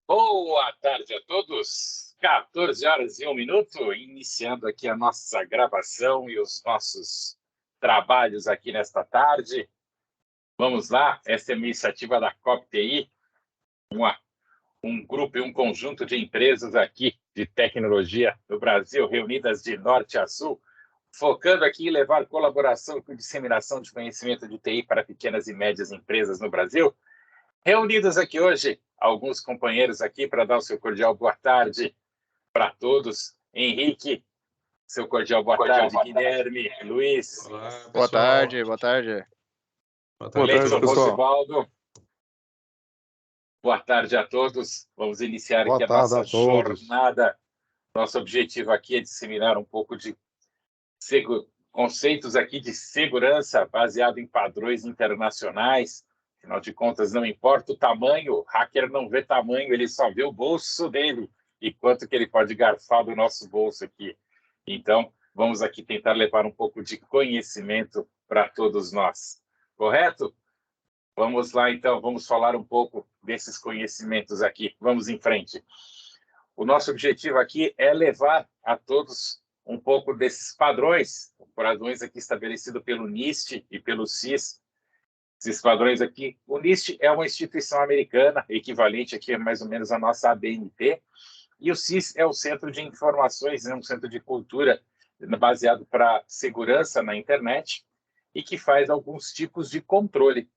Boa tarde a todos. 14 horas e 1 minuto, iniciando aqui a nossa gravação e os nossos trabalhos aqui nesta tarde. Vamos lá, essa é uma iniciativa da COP-TI, um grupo e um conjunto de empresas aqui de tecnologia do Brasil, reunidas de norte a sul, focando aqui em levar colaboração com disseminação de conhecimento de TI para pequenas e médias empresas no Brasil. Reunidos aqui hoje, alguns companheiros aqui para dar o seu cordial boa tarde para todos. Henrique, seu cordial boa tarde. Guilherme, Luiz. Olá, Boa tarde, boa tarde. Boa tarde, Leison, pessoal. Rosivaldo. Boa tarde a todos. Vamos iniciar Boa aqui a tarde nossa a todos. jornada. Nosso objetivo aqui é disseminar um pouco de conceitos aqui de segurança baseado em padrões internacionais. Afinal de contas, não importa o tamanho, o hacker não vê tamanho, ele só vê o bolso dele e quanto que ele pode garfar do nosso bolso aqui. Então, vamos aqui tentar levar um pouco de conhecimento para todos nós. Correto? Vamos lá, então, vamos falar um pouco desses conhecimentos aqui. Vamos em frente. O nosso objetivo aqui é levar a todos um pouco desses padrões aqui estabelecidos pelo NIST e pelo CIS. Esses padrões aqui, o NIST é uma instituição americana, equivalente aqui a mais ou menos a nossa ABNT, e o CIS é o Centro de Informações, um centro de cultura baseado para segurança na internet, e que faz alguns tipos de controle.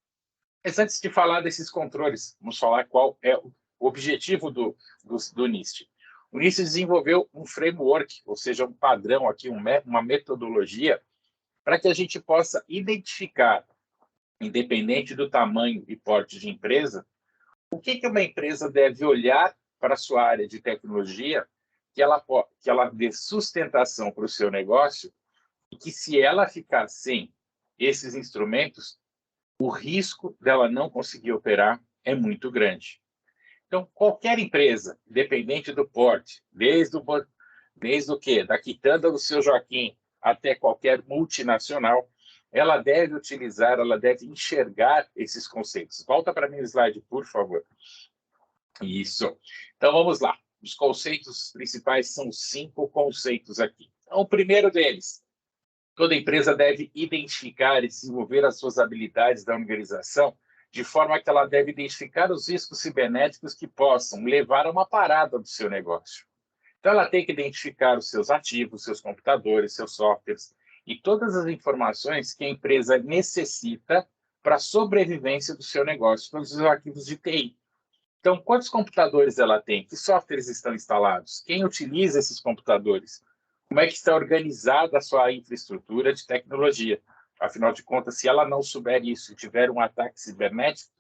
Mas antes de falar desses controles, vamos falar qual é o objetivo do NIST. O NIST desenvolveu um framework, ou seja, um padrão aqui, uma metodologia, para que a gente possa identificar, independente do tamanho e porte de empresa, o que uma empresa deve olhar para a sua área de tecnologia, que ela dê sustentação para o seu negócio, e que se ela ficar sem esses instrumentos, o risco dela não conseguir operar é muito grande. Então, qualquer empresa, independente do porte, desde o quê? Da quitanda do seu Joaquim até qualquer multinacional, ela deve utilizar, ela deve enxergar esses conceitos. Volta para mim o slide, por favor. Isso. Então, vamos lá. Os conceitos principais são 5 conceitos aqui. Então, o primeiro deles, toda empresa deve identificar e desenvolver as suas habilidades da organização de forma que ela deve identificar os riscos cibernéticos que possam levar a uma parada do seu negócio. Então, ela tem que identificar os seus ativos, seus computadores, seus softwares e todas as informações que a empresa necessita para a sobrevivência do seu negócio, todos os arquivos de TI. Então, quantos computadores ela tem? Que softwares estão instalados? Quem utiliza esses computadores? Como é que está organizada a sua infraestrutura de tecnologia? Afinal de contas, se ela não souber isso e tiver um ataque cibernético,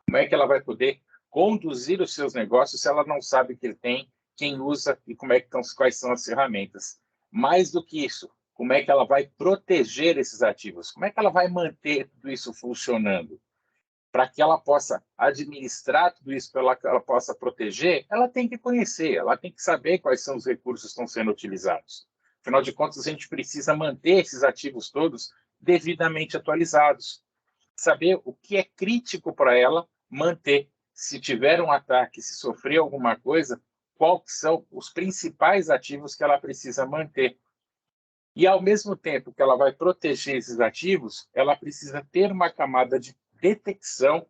como é que ela vai poder conduzir os seus negócios se ela não sabe o que ele tem, quem usa e quais são as ferramentas? Mais do que isso, como é que ela vai proteger esses ativos? Como é que ela vai manter tudo isso funcionando? Para que ela possa administrar tudo isso, para que ela possa proteger, ela tem que conhecer, ela tem que saber quais são os recursos que estão sendo utilizados. Afinal de contas, a gente precisa manter esses ativos todos devidamente atualizados. Saber o que é crítico para ela manter. Se tiver um ataque, se sofrer alguma coisa, quais são os principais ativos que ela precisa manter. E, ao mesmo tempo que ela vai proteger esses ativos, ela precisa ter uma camada de detecção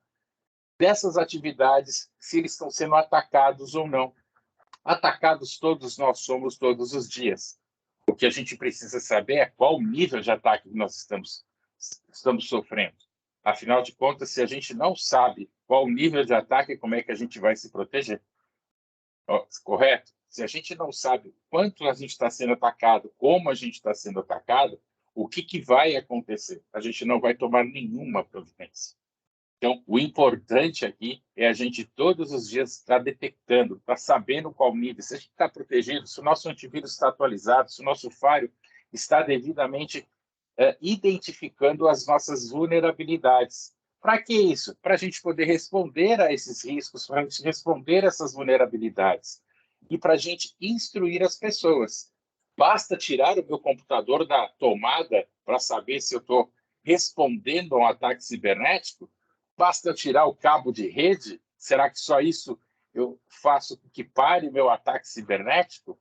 dessas atividades, se eles estão sendo atacados ou não. Atacados todos nós somos todos os dias. O que a gente precisa saber é qual o nível de ataque que nós estamos sofrendo. Afinal de contas, se a gente não sabe qual o nível de ataque, como é que a gente vai se proteger? Correto? Se a gente não sabe quanto a gente está sendo atacado, como a gente está sendo atacado, o que vai acontecer? A gente não vai tomar nenhuma providência. Então, o importante aqui é a gente todos os dias estar detectando, estar sabendo qual nível, se a gente está protegido, se o nosso antivírus está atualizado, se o nosso firewall está devidamente identificando as nossas vulnerabilidades. Para que isso? Para a gente poder responder a esses riscos, para a gente responder a essas vulnerabilidades e para a gente instruir as pessoas. Basta tirar o meu computador da tomada para saber se eu estou respondendo a um ataque cibernético? Basta eu tirar o cabo de rede? Será que só isso eu faço com que pare o meu ataque cibernético?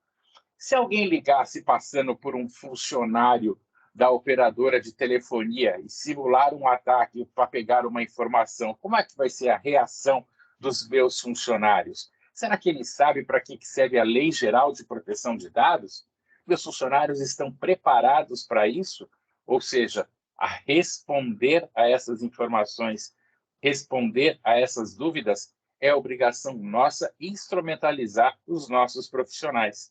Se alguém ligasse passando por um funcionário da operadora de telefonia e simular um ataque para pegar uma informação, como é que vai ser a reação dos meus funcionários? Será que eles sabem para que serve a Lei Geral de Proteção de Dados? Meus funcionários estão preparados para isso? Ou seja, a responder a essas informações, responder a essas dúvidas, é obrigação nossa instrumentalizar os nossos profissionais.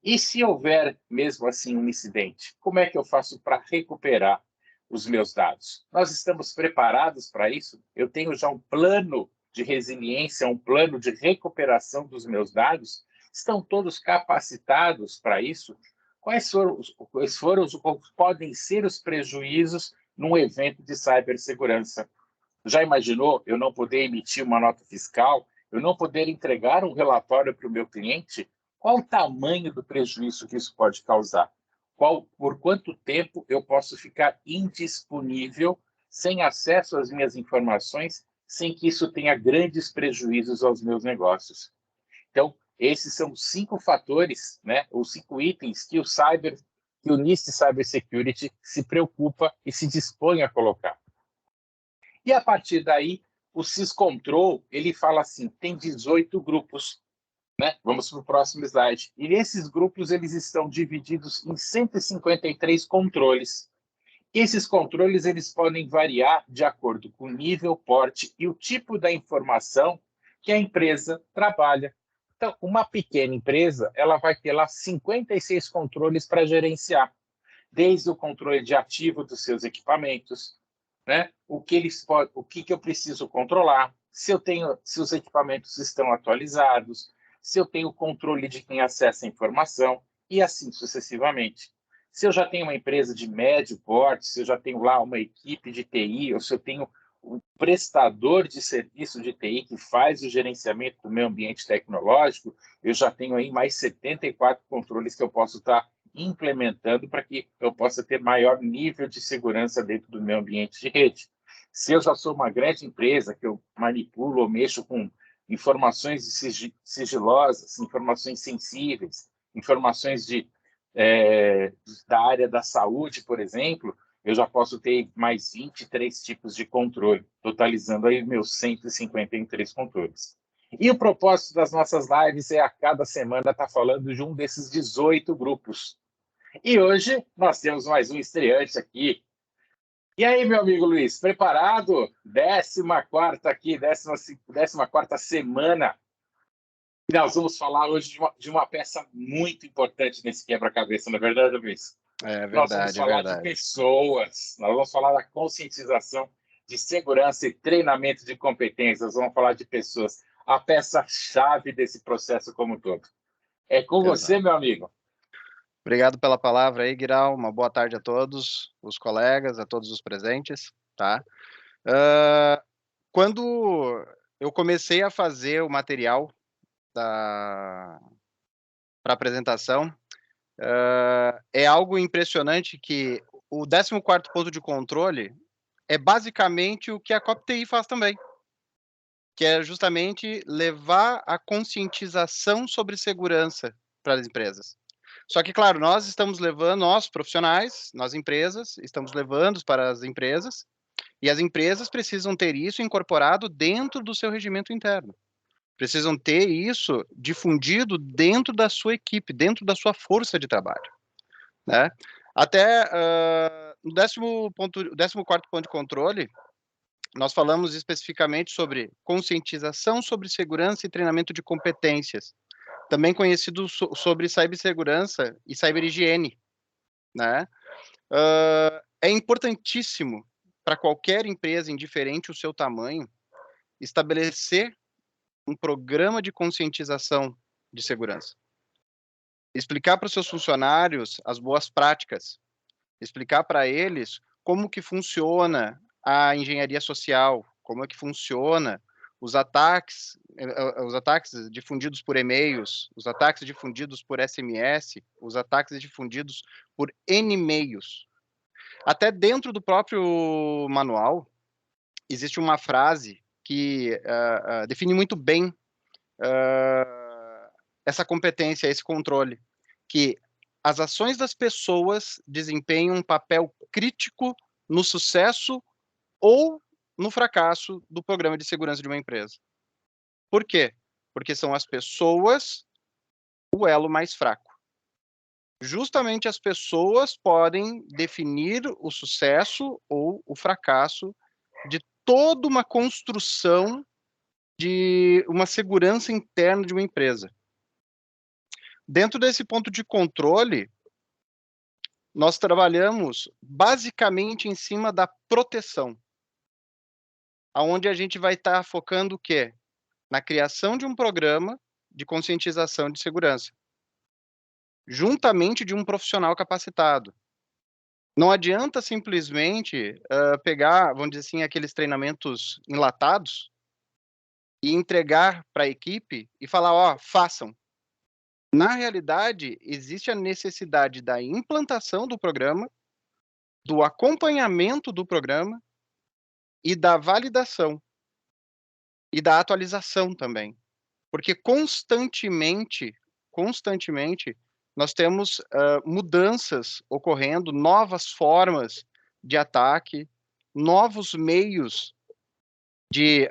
E se houver, mesmo assim, um incidente, como é que eu faço para recuperar os meus dados? Nós estamos preparados para isso? Eu tenho já um plano de resiliência, um plano de recuperação dos meus dados? Estão todos capacitados para isso? Ou podem ser os prejuízos num evento de cibersegurança? Já imaginou eu não poder emitir uma nota fiscal, eu não poder entregar um relatório para o meu cliente? Qual o tamanho do prejuízo que isso pode causar? Por quanto tempo eu posso ficar indisponível, sem acesso às minhas informações, sem que isso tenha grandes prejuízos aos meus negócios? Então, esses são 5 fatores, né, ou 5 itens que o NIST Cybersecurity se preocupa e se dispõe a colocar. E a partir daí, o Syscontrol, ele fala assim, tem 18 grupos, né? Vamos para o próximo slide. E esses grupos, eles estão divididos em 153 controles. Esses controles, eles podem variar de acordo com o nível, porte e o tipo da informação que a empresa trabalha. Então, uma pequena empresa, ela vai ter lá 56 controles para gerenciar, desde o controle de ativo dos seus equipamentos, né? O que eu preciso controlar, se os equipamentos estão atualizados, se eu tenho controle de quem acessa a informação, e assim sucessivamente. Se eu já tenho uma empresa de médio porte, se eu já tenho lá uma equipe de TI, ou se eu tenho um prestador de serviço de TI que faz o gerenciamento do meu ambiente tecnológico, eu já tenho aí mais 74 controles que eu posso estar implementando para que eu possa ter maior nível de segurança dentro do meu ambiente de rede. Se eu já sou uma grande empresa, que eu manipulo ou mexo com informações sigilosas, informações sensíveis, informações da área da saúde, por exemplo, eu já posso ter mais 23 tipos de controle, totalizando aí meus 153 controles. E o propósito das nossas lives é a cada semana estar falando de um desses 18 grupos. E hoje nós temos mais um estreante aqui. E aí, meu amigo Luiz, preparado? 14ª aqui, 14ª semana. E nós vamos falar hoje de uma peça muito importante nesse quebra-cabeça, não é verdade, Luiz? É Nós vamos verdade, é falar de verdade. pessoas, nós vamos falar da conscientização de segurança e treinamento de competências, vamos falar de pessoas, a peça-chave desse processo como um todo. É com você, Exato. meu amigo. Obrigado pela palavra aí, Guiral. Uma boa tarde a todos os colegas, a todos os presentes, tá? Quando eu comecei a fazer o material para apresentação, é algo impressionante que o 14º ponto de controle é basicamente o que a COP-TI faz também, que é justamente levar a conscientização sobre segurança para as empresas. Só que, claro, nós profissionais, nós empresas, estamos levando para as empresas, e as empresas precisam ter isso incorporado dentro do seu regimento interno. Precisam ter isso difundido dentro da sua equipe, dentro da sua força de trabalho, né? Até no 14º ponto de controle, nós falamos especificamente sobre conscientização sobre segurança e treinamento de competências, também conhecido sobre cibersegurança e cyberhigiene, né? É importantíssimo para qualquer empresa, indiferente o seu tamanho, estabelecer um programa de conscientização de segurança. Explicar para os seus funcionários as boas práticas, explicar para eles como que funciona a engenharia social, como é que funciona os ataques difundidos por e-mails, os ataques difundidos por SMS, os ataques difundidos por N e-mails. Até dentro do próprio manual, existe uma frase que define muito bem essa competência, esse controle, que as ações das pessoas desempenham um papel crítico no sucesso ou no fracasso do programa de segurança de uma empresa. Por quê? Porque são as pessoas o elo mais fraco. Justamente as pessoas podem definir o sucesso ou o fracasso de toda uma construção de uma segurança interna de uma empresa. Dentro desse ponto de controle, nós trabalhamos basicamente em cima da proteção, aonde a gente vai estar focando o quê? Na criação de um programa de conscientização de segurança, juntamente de um profissional capacitado. Não adianta simplesmente pegar, vamos dizer assim, aqueles treinamentos enlatados e entregar para a equipe e falar, ó, façam. Na realidade, existe a necessidade da implantação do programa, do acompanhamento do programa e da validação e da atualização também. Porque constantemente, nós temos mudanças ocorrendo, novas formas de ataque, novos meios de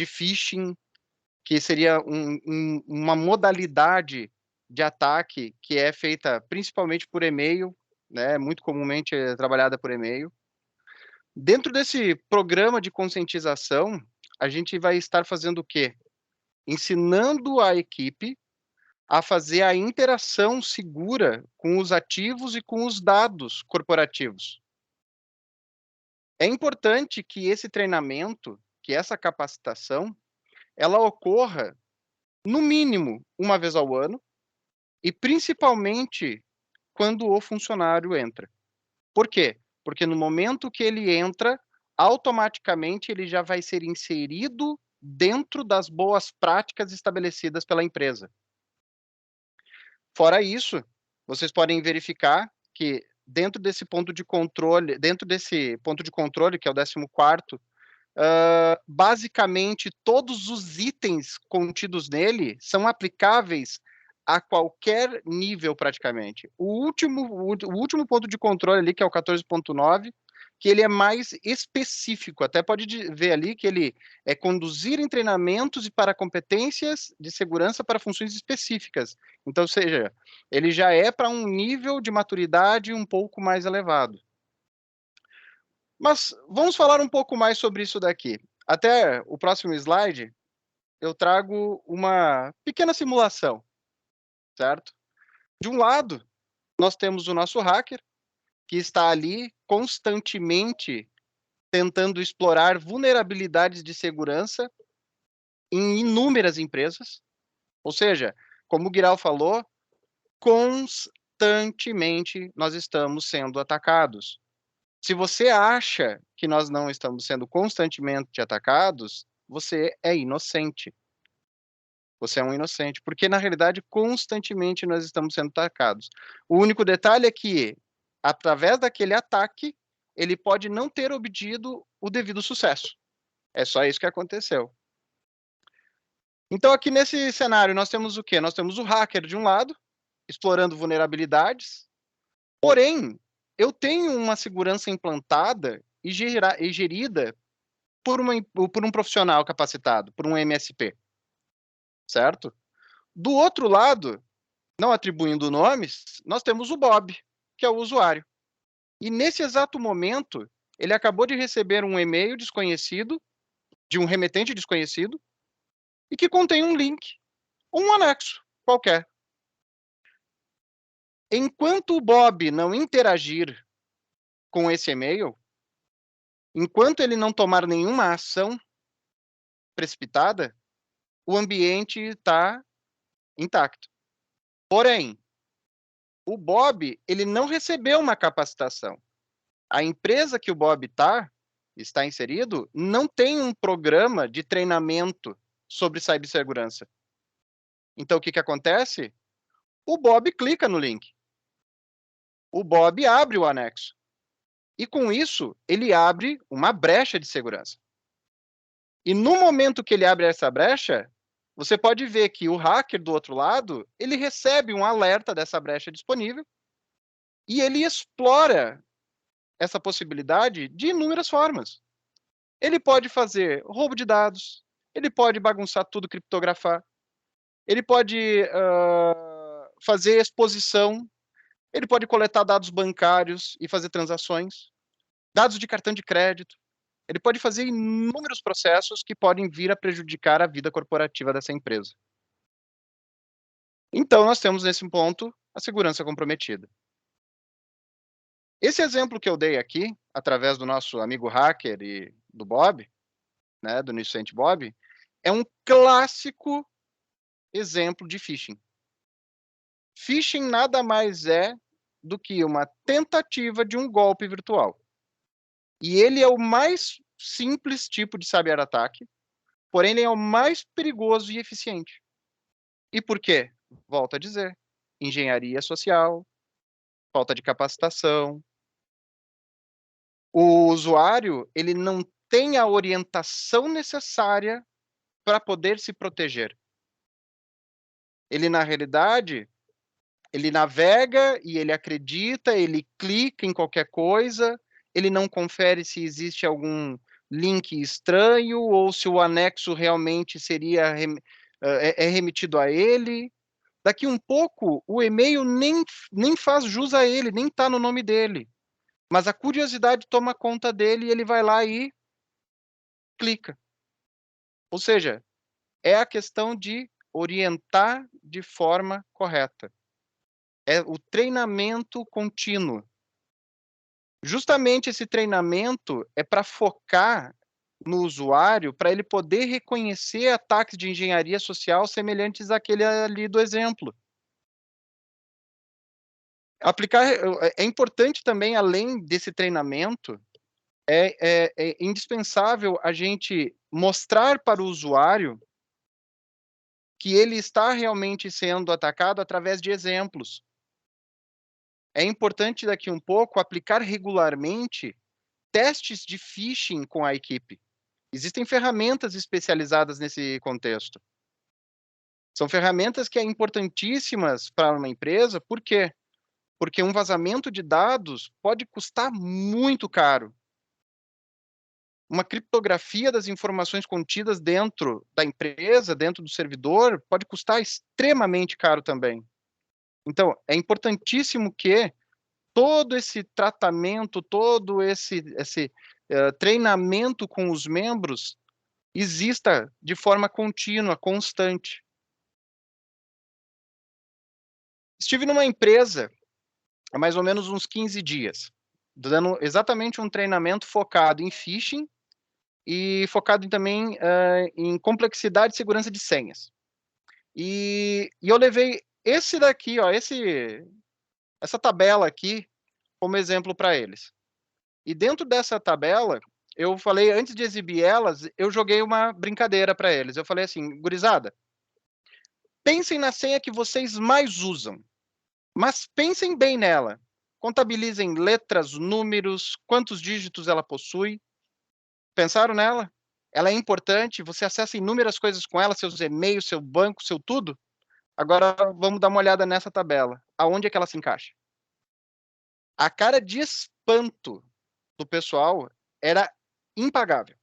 phishing, que seria uma modalidade de ataque que é feita principalmente por e-mail, né? Muito comumente é trabalhada por e-mail. Dentro desse programa de conscientização, a gente vai estar fazendo o quê? Ensinando a equipe a fazer a interação segura com os ativos e com os dados corporativos. É importante que esse treinamento, que essa capacitação, ela ocorra, no mínimo, uma vez ao ano, e principalmente quando o funcionário entra. Por quê? Porque no momento que ele entra, automaticamente ele já vai ser inserido dentro das boas práticas estabelecidas pela empresa. Fora isso, vocês podem verificar que dentro desse ponto de controle, que é o 14º, basicamente todos os itens contidos nele são aplicáveis a qualquer nível praticamente. O último ponto de controle ali, que é o 14.9, que ele é mais específico, até pode ver ali que ele é conduzir em treinamentos e para competências de segurança para funções específicas. Então, ou seja, ele já é para um nível de maturidade um pouco mais elevado. Mas vamos falar um pouco mais sobre isso daqui. Até o próximo slide, eu trago uma pequena simulação, certo? De um lado, nós temos o nosso hacker, que está ali constantemente tentando explorar vulnerabilidades de segurança em inúmeras empresas. Ou seja, como o Guiral falou, constantemente nós estamos sendo atacados. Se você acha que nós não estamos sendo constantemente atacados, você é inocente. Você é um inocente, porque na realidade constantemente nós estamos sendo atacados. O único detalhe é que, através daquele ataque, ele pode não ter obtido o devido sucesso. É só isso que aconteceu. Então, aqui nesse cenário, nós temos o quê? Nós temos o hacker de um lado, explorando vulnerabilidades, porém, eu tenho uma segurança implantada e gerida por um profissional capacitado, por um MSP, certo? Do outro lado, não atribuindo nomes, nós temos o Bob, que é o usuário. E nesse exato momento, ele acabou de receber um e-mail desconhecido, de um remetente desconhecido, e que contém um link, um anexo qualquer. Enquanto o Bob não interagir com esse e-mail, enquanto ele não tomar nenhuma ação precipitada, o ambiente está intacto. Porém, o Bob, ele não recebeu uma capacitação. A empresa que o Bob está inserido não tem um programa de treinamento sobre cibersegurança. Então, o que acontece? O Bob clica no link. O Bob abre o anexo. E com isso, ele abre uma brecha de segurança. E no momento que ele abre essa brecha, você pode ver que o hacker do outro lado, ele recebe um alerta dessa brecha disponível e ele explora essa possibilidade de inúmeras formas. Ele pode fazer roubo de dados, ele pode bagunçar tudo, criptografar, ele pode fazer exposição, ele pode coletar dados bancários e fazer transações, dados de cartão de crédito, ele pode fazer inúmeros processos que podem vir a prejudicar a vida corporativa dessa empresa. Então, nós temos nesse ponto a segurança comprometida. Esse exemplo que eu dei aqui, através do nosso amigo hacker e do Bob, né, do Inocente Bob, é um clássico exemplo de phishing. Phishing nada mais é do que uma tentativa de um golpe virtual. E ele é o mais simples tipo de cyberataque, porém ele é o mais perigoso e eficiente. E por quê? Volto a dizer, engenharia social, falta de capacitação. O usuário, ele não tem a orientação necessária para poder se proteger. Ele, na realidade, ele navega e ele acredita, ele clica em qualquer coisa, ele não confere se existe algum link estranho ou se o anexo realmente seria remetido a ele. Daqui um pouco, o e-mail nem faz jus a ele, nem está no nome dele. Mas a curiosidade toma conta dele e ele vai lá e clica. Ou seja, é a questão de orientar de forma correta. É o treinamento contínuo. Justamente esse treinamento é para focar no usuário, para ele poder reconhecer ataques de engenharia social semelhantes àquele ali do exemplo. É importante também, além desse treinamento, é indispensável a gente mostrar para o usuário que ele está realmente sendo atacado através de exemplos. É importante daqui um pouco aplicar regularmente testes de phishing com a equipe. Existem ferramentas especializadas nesse contexto. São ferramentas que são importantíssimas para uma empresa, por quê? Porque um vazamento de dados pode custar muito caro. Uma criptografia das informações contidas dentro da empresa, dentro do servidor, pode custar extremamente caro também. Então, é importantíssimo que todo esse tratamento, todo esse treinamento com os membros exista de forma contínua, constante. Estive numa empresa há mais ou menos uns 15 dias, dando exatamente um treinamento focado em phishing e focado também em complexidade e segurança de senhas. E eu levei esse daqui, ó, essa tabela aqui, como exemplo para eles. E dentro dessa tabela, eu falei, antes de exibir elas, eu joguei uma brincadeira para eles. Eu falei assim, gurizada, pensem na senha que vocês mais usam, mas pensem bem nela. Contabilizem letras, números, quantos dígitos ela possui. Pensaram nela? Ela é importante, você acessa inúmeras coisas com ela, seus e-mails, seu banco, seu tudo. Agora vamos dar uma olhada nessa tabela. Aonde é que ela se encaixa? A cara de espanto do pessoal era impagável.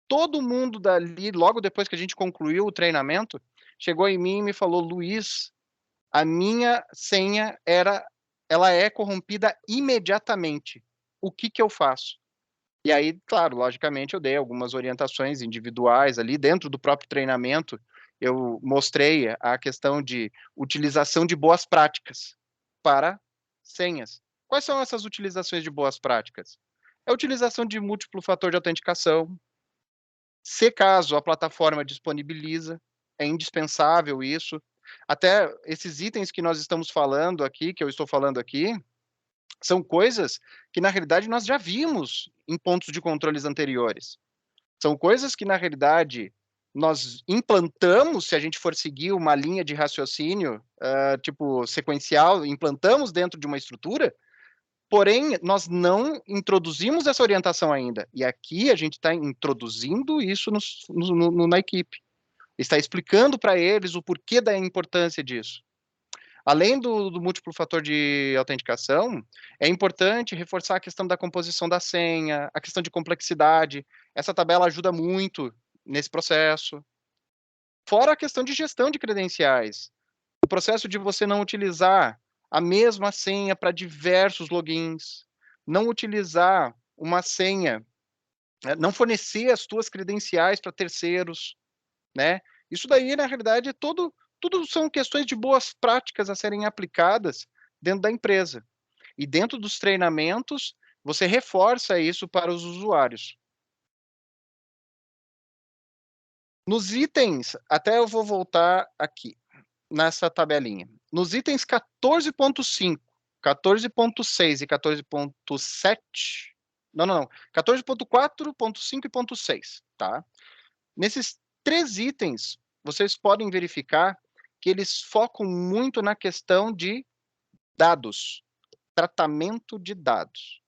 Todo mundo dali, logo depois que a gente concluiu o treinamento, chegou em mim e me falou, Luiz, a minha senha ela é corrompida imediatamente. O que eu faço? E aí, claro, logicamente eu dei algumas orientações individuais ali dentro do próprio treinamento. Eu mostrei a questão de utilização de boas práticas para senhas. Quais são essas utilizações de boas práticas? É a utilização de múltiplo fator de autenticação. Se caso a plataforma disponibiliza, é indispensável isso. Até esses itens que nós estamos falando aqui, que eu estou falando aqui, são coisas que, na realidade, nós já vimos em pontos de controles anteriores. São coisas que, na realidade, nós implantamos, se a gente for seguir uma linha de raciocínio, tipo, sequencial, implantamos dentro de uma estrutura, porém, nós não introduzimos essa orientação ainda. E aqui a gente está introduzindo isso na equipe. está explicando para eles o porquê da importância disso. Além do múltiplo fator de autenticação, é importante reforçar a questão da composição da senha, a questão de complexidade. Essa tabela ajuda muito nesse processo. Fora a questão de gestão de credenciais. O processo de você não utilizar a mesma senha para diversos logins, não utilizar uma senha, não fornecer as tuas credenciais para terceiros, né? Isso daí, na realidade, tudo são questões de boas práticas a serem aplicadas dentro da empresa. E dentro dos treinamentos, você reforça isso para os usuários. Nos itens, até eu vou voltar aqui, nessa tabelinha. Nos itens 14.5, 14.6 e 14.7, não, 14.4, 5 e 6, tá? Nesses 3 itens, vocês podem verificar que eles focam muito na questão de dados, tratamento de dados.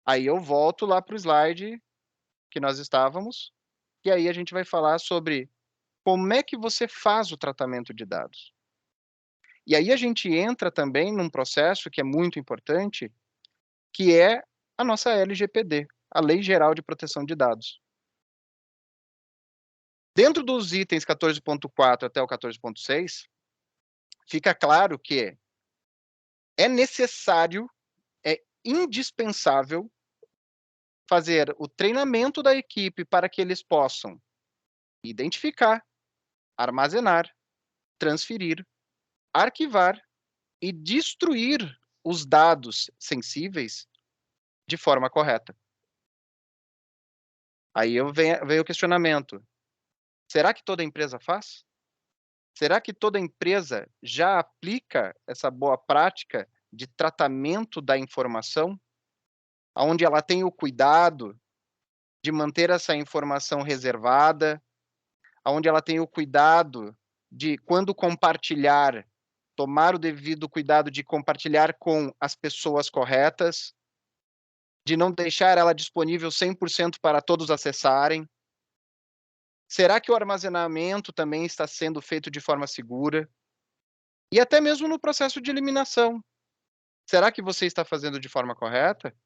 Aí eu volto lá para o slide que nós estávamos, e aí a gente vai falar sobre como é que você faz o tratamento de dados. E aí a gente entra também num processo que é muito importante, que é a nossa LGPD, a Lei Geral de Proteção de Dados. Dentro dos itens 14.4 até o 14.6, fica claro que é necessário, é indispensável fazer o treinamento da equipe para que eles possam identificar, armazenar, transferir, arquivar e destruir os dados sensíveis de forma correta. Aí vem o questionamento. Será que toda empresa faz? Será que toda empresa já aplica essa boa prática de tratamento da informação, onde ela tem o cuidado de manter essa informação reservada, onde ela tem o cuidado de, quando compartilhar, tomar o devido cuidado de compartilhar com as pessoas corretas, de não deixar ela disponível 100% para todos acessarem? Será que o armazenamento também está sendo feito de forma segura? E até mesmo no processo de eliminação. Será que você está fazendo de forma correta?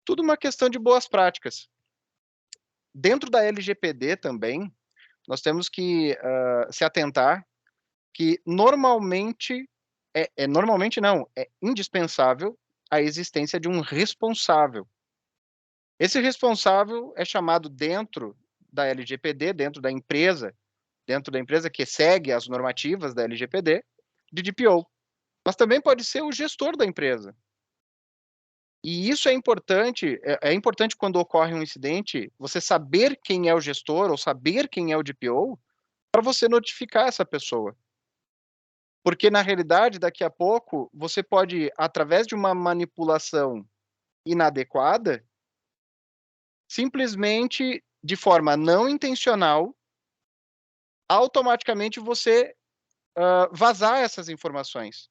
Tudo uma questão de boas práticas. Dentro da LGPD também, nós temos que se atentar que normalmente é indispensável a existência de um responsável. Esse responsável é chamado dentro da LGPD, dentro da empresa que segue as normativas da LGPD, de DPO. Mas também pode ser o gestor da empresa. E isso é importante quando ocorre um incidente, você saber quem é o gestor ou saber quem é o DPO, para você notificar essa pessoa. Porque, na realidade, daqui a pouco, você pode, através de uma manipulação inadequada, simplesmente, de forma não intencional, automaticamente você vazar essas informações.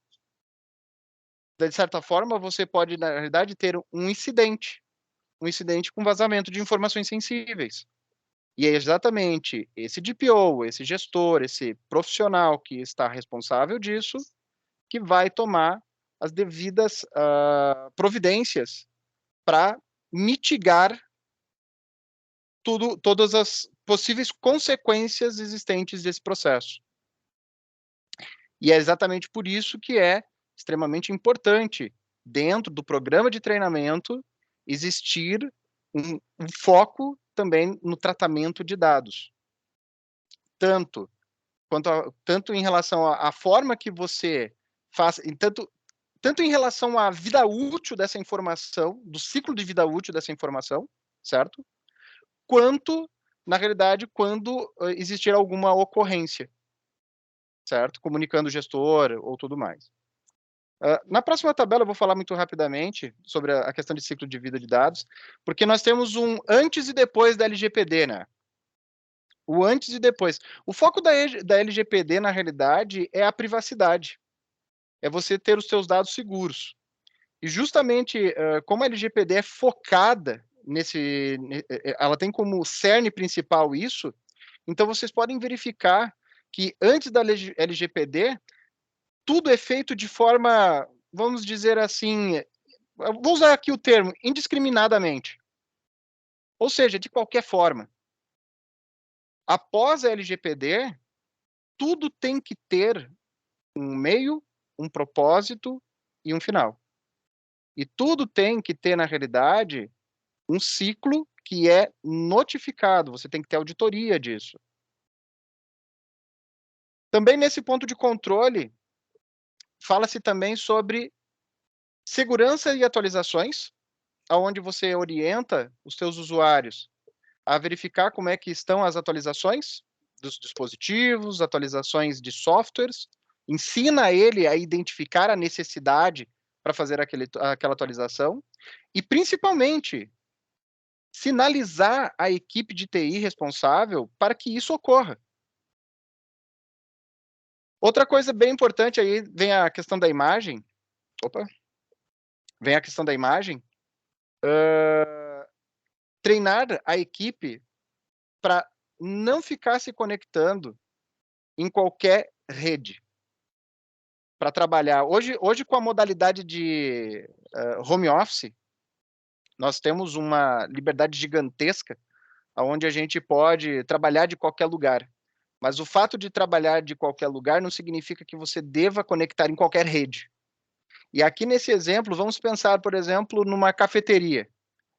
De certa forma, você pode, na realidade, ter um incidente com vazamento de informações sensíveis. E é exatamente esse DPO, esse gestor, esse profissional que está responsável disso, que vai tomar as devidas providências para mitigar todas as possíveis consequências existentes desse processo. E é exatamente por isso que é extremamente importante, dentro do programa de treinamento, existir um foco também no tratamento de dados. Tanto em relação à forma que você faz, tanto em relação à vida útil dessa informação, do ciclo de vida útil dessa informação, certo? Quanto, na realidade, quando existir alguma ocorrência, certo? Comunicando o gestor ou tudo mais. Na próxima tabela, eu vou falar muito rapidamente sobre a questão de ciclo de vida de dados, porque nós temos um antes e depois da LGPD, né? O antes e depois. O foco da LGPD, na realidade, é a privacidade. É você ter os seus dados seguros. E justamente, como a LGPD é focada ela tem como cerne principal isso, Então, vocês podem verificar que antes da LGPD, tudo é feito de forma, vamos dizer assim, vou usar aqui o termo, indiscriminadamente. Ou seja, de qualquer forma. Após a LGPD, tudo tem que ter um meio, um propósito e um final. E tudo tem que ter, na realidade, um ciclo que é notificado. Você tem que ter auditoria disso. Também nesse ponto de controle, fala-se também sobre segurança e atualizações, onde você orienta os seus usuários a verificar como é que estão as atualizações dos dispositivos, atualizações de softwares, ensina ele a identificar a necessidade para fazer aquela atualização e, principalmente, sinalizar a equipe de TI responsável para que isso ocorra. Outra coisa bem importante aí vem a questão da imagem. Vem a questão da imagem. Treinar a equipe para não ficar se conectando em qualquer rede para trabalhar. Hoje, com a modalidade de home office, nós temos uma liberdade gigantesca, onde a gente pode trabalhar de qualquer lugar. Mas o fato de trabalhar de qualquer lugar não significa que você deva conectar em qualquer rede. E aqui nesse exemplo, vamos pensar, por exemplo, numa cafeteria,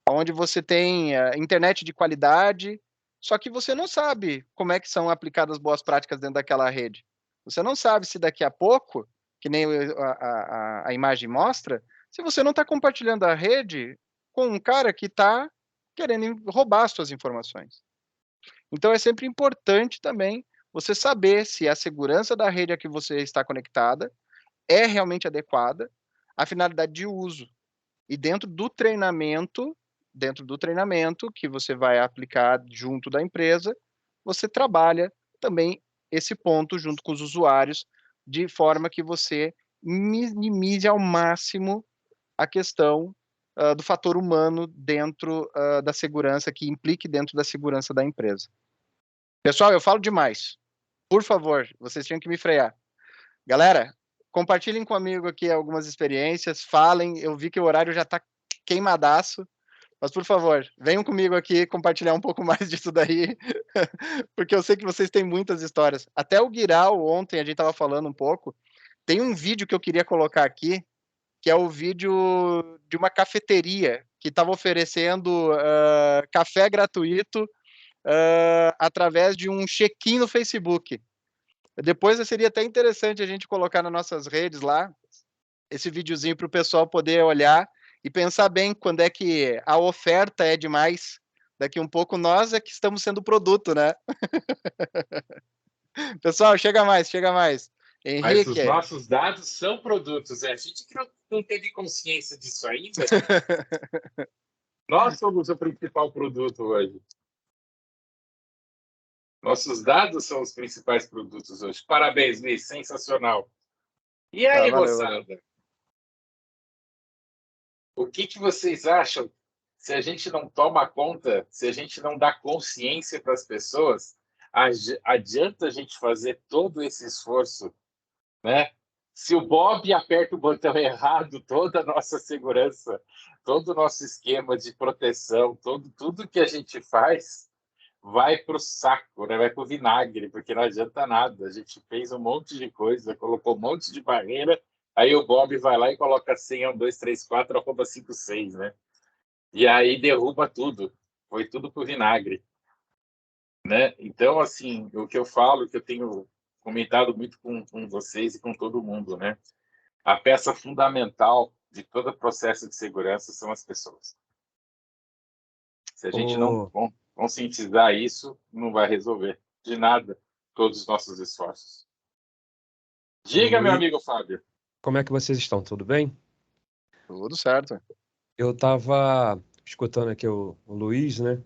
onde você tem internet de qualidade, só que você não sabe como é que são aplicadas boas práticas dentro daquela rede. Você não sabe se daqui a pouco, que nem a imagem mostra, se você não está compartilhando a rede com um cara que está querendo roubar as suas informações. Então, é sempre importante também você saber se a segurança da rede a que você está conectada é realmente adequada à finalidade de uso. E dentro do treinamento que você vai aplicar junto da empresa, você trabalha também esse ponto junto com os usuários, de forma que você minimize ao máximo a questão do fator humano dentro da segurança, que implique dentro da segurança da empresa. Pessoal, eu falo demais. Por favor, vocês tinham que me frear. Galera, compartilhem comigo aqui algumas experiências, falem. Eu vi que o horário já está queimadaço, mas por favor, venham comigo aqui compartilhar um pouco mais disso daí, porque eu sei que vocês têm muitas histórias. Até o Guiral, ontem, a gente estava falando um pouco, tem um vídeo que eu queria colocar aqui, que é o vídeo de uma cafeteria que estava oferecendo café gratuito através de um check-in no Facebook. Depois seria até interessante a gente colocar nas nossas redes lá, esse videozinho para o pessoal poder olhar e pensar bem quando é que a oferta é demais. Daqui um pouco nós é que estamos sendo produto, né? Pessoal, chega mais, chega mais. Mas os Henrique. nossos dados são produtos. A gente que não teve consciência disso ainda. Nós somos o principal produto hoje. Nossos dados são os principais produtos hoje. Parabéns, Luiz. Sensacional. E aí, Valeu, moçada? valeu. O que vocês acham? Se a gente não toma conta, se a gente não dá consciência para as pessoas, adianta a gente fazer todo esse esforço, né? Se o Bob aperta o botão errado, toda a nossa segurança, todo o nosso esquema de proteção, tudo que a gente faz vai para o saco, né? Vai para o vinagre, porque não adianta nada. A gente fez um monte de coisa, colocou um monte de barreira, aí o Bob vai lá e coloca senha 1234 @56, né? E aí derruba tudo. Foi tudo para o vinagre, né? Então, assim, o que eu falo, que eu tenho comentado muito com vocês e com todo mundo, né? A peça fundamental de todo o processo de segurança são as pessoas. Se a gente não conscientizar isso, não vai resolver de nada todos os nossos esforços. Diga, meu amigo Fábio. Como é que vocês estão? Tudo bem? Tudo certo. Eu estava escutando aqui o Luiz, né?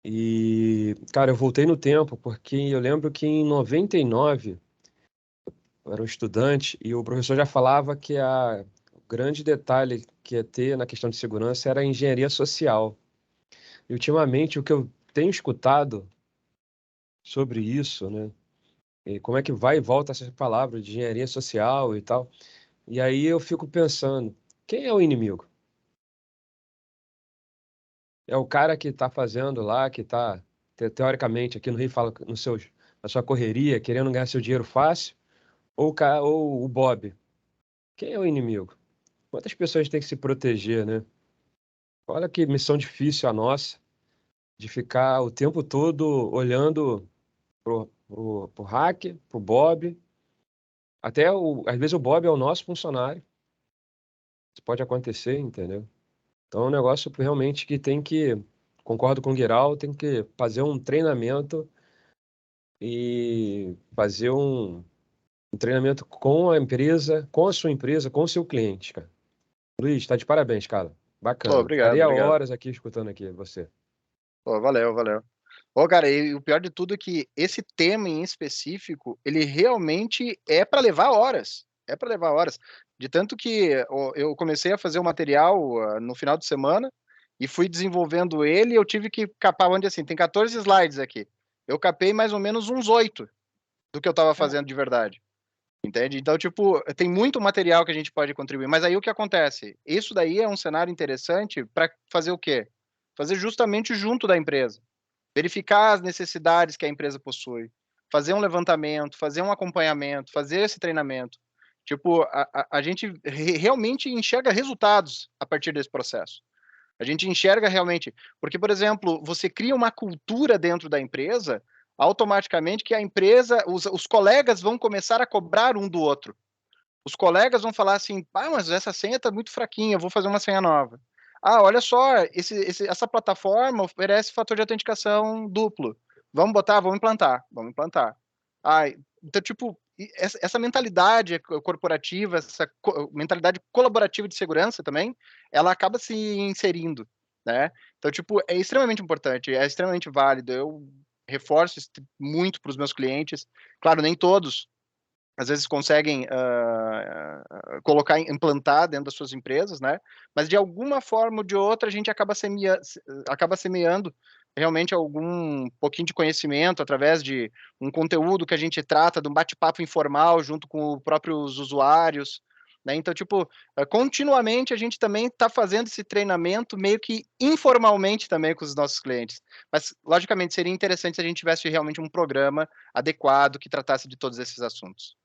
E, cara, eu voltei no tempo, porque eu lembro que em 99 eu era um estudante e o professor já falava que o grande detalhe que ia ter na questão de segurança era a engenharia social. E ultimamente o que eu tenho escutado sobre isso, né? E como é que vai e volta essa palavra de engenharia social e tal. E aí eu fico pensando, quem é o inimigo? É o cara que está fazendo lá, que está, teoricamente, aqui no Rio fala no seu, na sua correria, querendo ganhar seu dinheiro fácil, ou o Bob? Quem é o inimigo? Quantas pessoas têm que se proteger, né? Olha que missão difícil a nossa, de ficar o tempo todo olhando pro hacker, pro Bob. Às vezes o Bob é o nosso funcionário. Isso pode acontecer, entendeu? Então é um negócio realmente que tem que, concordo com o Guiral, tem que fazer um treinamento e fazer um treinamento com a empresa, com a sua empresa, com o seu cliente, cara. Luiz, está de parabéns, cara. Pô, Bacana. obrigado, Ficaria obrigado. horas aqui escutando aqui você. Pô, valeu, valeu. Ô, cara, e o pior de tudo é que esse tema em específico, ele realmente é para levar horas. É para levar horas. De tanto que eu comecei a fazer o material no final de semana e fui desenvolvendo ele, eu tive que capar, onde assim, tem 14 slides aqui. Eu capei mais ou menos uns 8 do que eu estava É, fazendo de verdade. Entende? Então, tipo, tem muito material que a gente pode contribuir. Mas aí o que acontece? Isso daí é um cenário interessante para fazer o quê? Fazer justamente junto da empresa. Verificar as necessidades que a empresa possui. Fazer um levantamento, fazer um acompanhamento, fazer esse treinamento. Tipo, a gente realmente enxerga resultados a partir desse processo. A gente enxerga realmente, porque, por exemplo, você cria uma cultura dentro da empresa, automaticamente que a empresa, os colegas vão começar a cobrar um do outro. Os colegas vão falar assim, mas essa senha está muito fraquinha, eu vou fazer uma senha nova. Ah, olha só, essa plataforma oferece fator de autenticação duplo. Vamos implantar, vamos implantar. Ah, então, tipo, essa mentalidade corporativa, essa mentalidade colaborativa de segurança também, ela acaba se inserindo, né? Então, tipo, é extremamente importante, é extremamente válido. Eu reforço muito para os meus clientes. Claro, nem todos às vezes conseguem colocar, implantar dentro das suas empresas, né? Mas de alguma forma ou de outra a gente acaba semeando realmente algum pouquinho de conhecimento através de um conteúdo que a gente trata de um bate-papo informal junto com os próprios usuários, né? Então, tipo, continuamente a gente também está fazendo esse treinamento meio que informalmente também com os nossos clientes. Mas, logicamente, seria interessante se a gente tivesse realmente um programa adequado que tratasse de todos esses assuntos.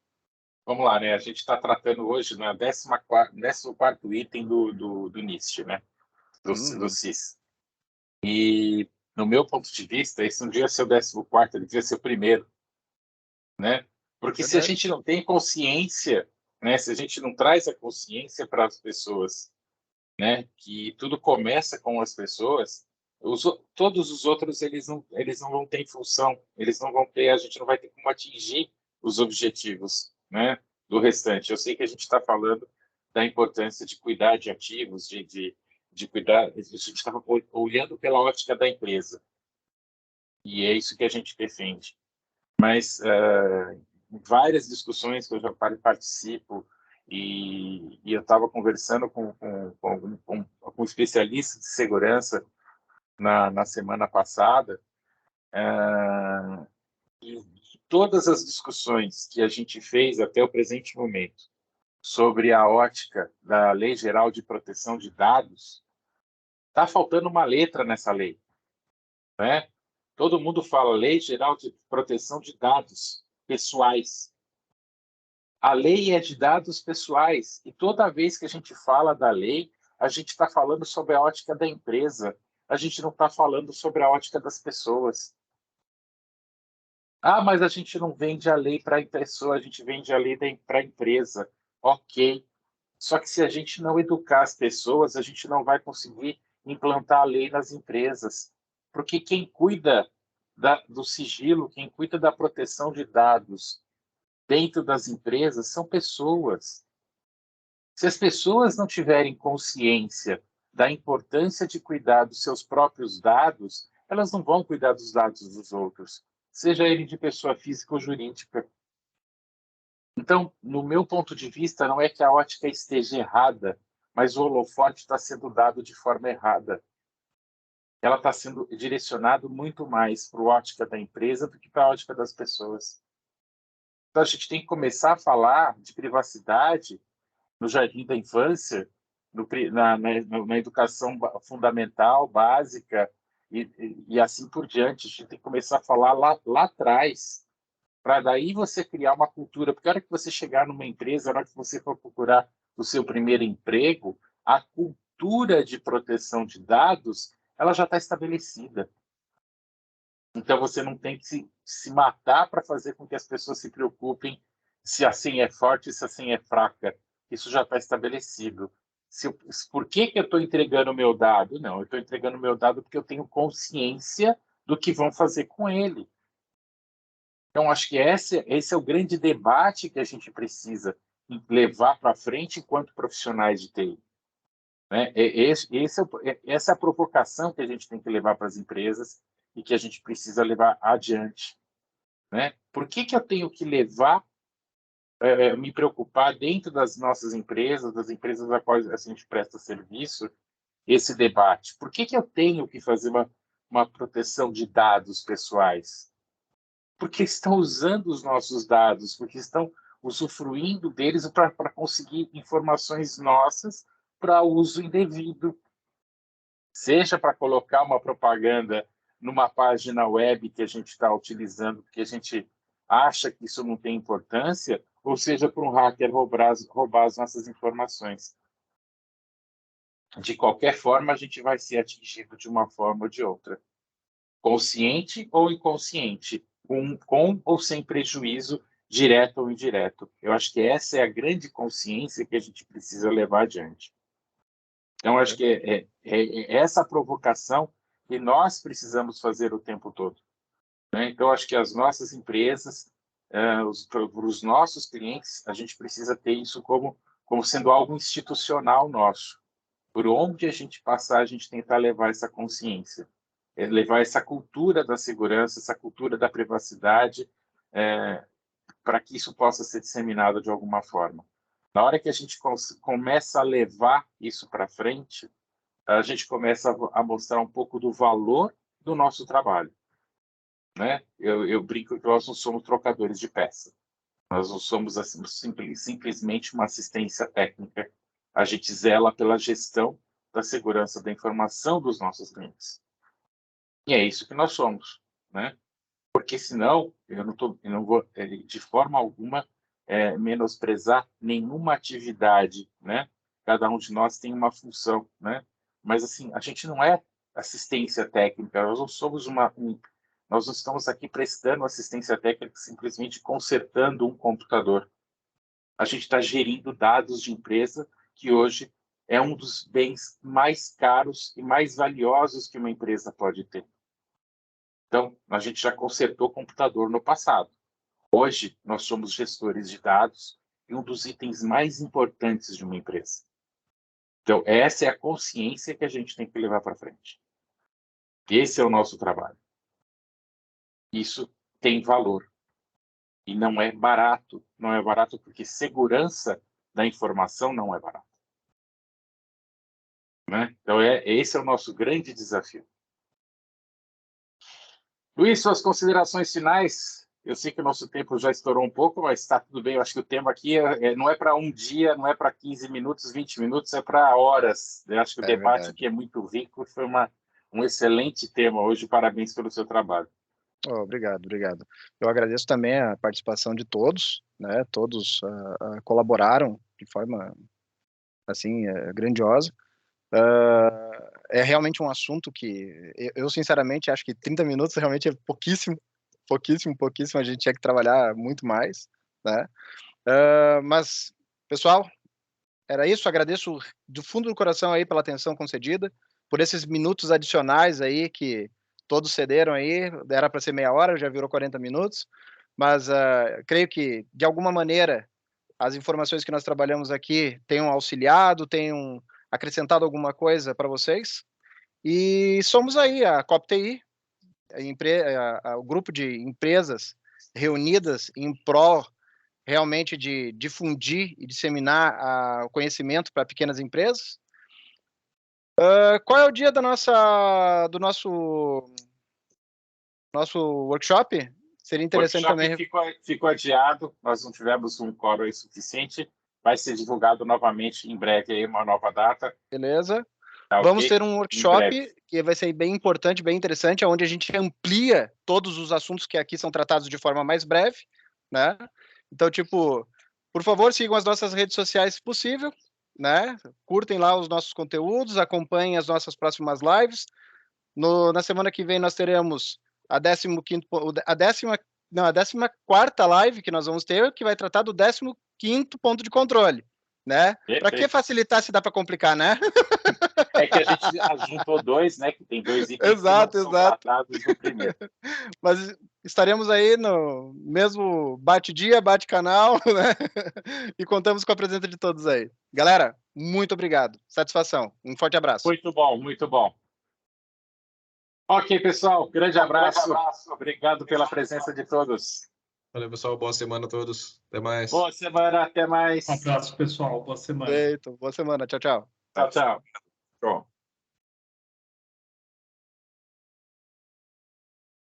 vamos lá, né? A gente está tratando hoje na 14º item do NIST, né? Do Uhum. CIS. E, no meu ponto de vista, esse não devia ser o 14º, ele devia ser o primeiro, né? Porque se a Verdade. gente não tem consciência, né? Se a gente não traz a consciência para as pessoas, né? Que tudo começa com as pessoas, todos os outros eles não vão ter função, eles não vão ter, a gente não vai ter como atingir os objetivos, né? Do restante. Eu sei que a gente está falando da importância de cuidar de ativos, de cuidar, a gente está olhando pela ótica da empresa, e é isso que a gente defende. Mas várias discussões que eu já participo, e eu estava conversando com especialistas de segurança na semana passada, e todas as discussões que a gente fez até o presente momento sobre a ótica da Lei Geral de Proteção de Dados, está faltando uma letra nessa lei, né? Todo mundo fala Lei Geral de Proteção de Dados Pessoais. A lei é de dados pessoais, e toda vez que a gente fala da lei, a gente está falando sobre a ótica da empresa, a gente não está falando sobre a ótica das pessoas. Ah, mas a gente não vende a lei para a pessoa, a gente vende a lei para a empresa. Ok. Só que se a gente não educar as pessoas, a gente não vai conseguir implantar a lei nas empresas. Porque quem cuida do sigilo, quem cuida da proteção de dados dentro das empresas são pessoas. Se as pessoas não tiverem consciência da importância de cuidar dos seus próprios dados, elas não vão cuidar dos dados dos outros, seja ele de pessoa física ou jurídica. Então, no meu ponto de vista, não é que a ótica esteja errada, mas o holofote está sendo dado de forma errada. ela está sendo direcionada muito mais para a ótica da empresa do que para a ótica das pessoas. Então, a gente tem que começar a falar de privacidade no jardim da infância, na educação fundamental, básica, e assim por diante. A gente tem que começar a falar lá atrás, para daí você criar uma cultura. Porque a hora que você chegar numa empresa, a hora que você for procurar o seu primeiro emprego, a cultura de proteção de dados ela já está estabelecida. Então, você não tem que se matar para fazer com que as pessoas se preocupem se a senha é forte, se a senha é fraca. Isso já está estabelecido. Por que eu estou entregando o meu dado? Não, eu estou entregando o meu dado porque eu tenho consciência do que vão fazer com ele. Então, acho que esse é o grande debate que a gente precisa levar para frente enquanto profissionais de TI. Né? Essa é a provocação que a gente tem que levar para as empresas e que a gente precisa levar adiante. Né? Por que eu tenho que levar, me preocupar dentro das nossas empresas, das empresas a quais a gente presta serviço, esse debate? Por que eu tenho que fazer uma proteção de dados pessoais? Porque estão usando os nossos dados, porque estão usufruindo deles para conseguir informações nossas para uso indevido. Seja para colocar uma propaganda numa página web que a gente está utilizando, porque a gente acha que isso não tem importância, ou seja, para um hacker roubar as nossas informações. De qualquer forma, a gente vai ser atingido de uma forma ou de outra. Consciente ou inconsciente, com ou sem prejuízo, direto ou indireto. Eu acho que essa é a grande consciência que a gente precisa levar adiante. Então, acho que é essa provocação que nós precisamos fazer o tempo todo. Né? Então, acho que as nossas empresas, para os nossos clientes, a gente precisa ter isso como sendo algo institucional nosso. Por onde a gente passar, a gente tentar levar essa consciência, levar essa cultura da segurança, essa cultura da privacidade, para que isso possa ser disseminado de alguma forma. Na hora que a gente começa a levar isso para frente, a gente começa a mostrar um pouco do valor do nosso trabalho. Né? Eu brinco que nós não somos trocadores de peça. Nós não somos assim, simplesmente uma assistência técnica. A gente zela pela gestão da segurança da informação dos nossos clientes. E é isso que nós somos. Né? Porque senão, eu não vou, de forma alguma, menosprezar nenhuma atividade. Né? Cada um de nós tem uma função. Né? Mas assim, a gente não é assistência técnica, nós não somos nós não estamos aqui prestando assistência técnica, simplesmente consertando um computador. A gente está gerindo dados de empresa, que hoje é um dos bens mais caros e mais valiosos que uma empresa pode ter. Então, a gente já consertou o computador no passado. Hoje, nós somos gestores de dados e um dos itens mais importantes de uma empresa. Então, essa é a consciência que a gente tem que levar para frente. Esse é o nosso trabalho. Isso tem valor. E não é barato. Não é barato porque segurança da informação não é barato. Né? Então, esse é o nosso grande desafio. Luiz, suas considerações finais. Eu sei que o nosso tempo já estourou um pouco, mas está tudo bem. Eu acho que o tema aqui não é para um dia, não é para 15 minutos, 20 minutos, é para horas. Eu acho que o debate verdade. aqui é muito rico. Foi um excelente tema hoje. Parabéns pelo seu trabalho. Oh, obrigado. Eu agradeço também a participação de todos, né? Todos colaboraram de forma assim grandiosa. É realmente um assunto que eu sinceramente acho que 30 minutos realmente é pouquíssimo. A gente tinha que trabalhar muito mais, né? Mas, pessoal, era isso. Agradeço do fundo do coração aí pela atenção concedida, por esses minutos adicionais aí que todos cederam aí. Era para ser meia hora, já virou 40 minutos. Mas creio que, de alguma maneira, as informações que nós trabalhamos aqui tenham auxiliado, tenham acrescentado alguma coisa para vocês. E somos aí, a CopTI, o grupo de empresas reunidas em prol realmente de difundir e disseminar o conhecimento para pequenas empresas. Qual é o dia do nosso workshop? Seria interessante também. Ficou adiado, nós não tivemos um quórum suficiente. Vai ser divulgado novamente em breve aí uma nova data. Beleza. Tá, Vamos okay? ter um workshop que vai ser bem importante, bem interessante, onde a gente amplia todos os assuntos que aqui são tratados de forma mais breve, né? Então, tipo, por favor, sigam as nossas redes sociais se possível, né? Curtem lá os nossos conteúdos, acompanhem as nossas próximas lives. Na semana que vem nós teremos a 14ª live que nós vamos ter, que vai tratar do 15º ponto de controle, né? Para que facilitar se dá para complicar, né? É que a gente juntou dois, né? Que tem 2 itens exato, que não são tratados no primeiro. Mas estaremos aí no mesmo bate-dia, bate-canal, né? E contamos com a presença de todos aí. Galera, muito obrigado. Satisfação. Um forte abraço. Muito bom, muito bom. Ok, pessoal. Grande abraço. Obrigado pela presença de todos. Valeu, pessoal. Boa semana a todos. Até mais. Boa semana, até mais. Um abraço, pessoal. Boa semana. Feito. Boa semana. Tchau, tchau. Tchau, tchau. Tchau.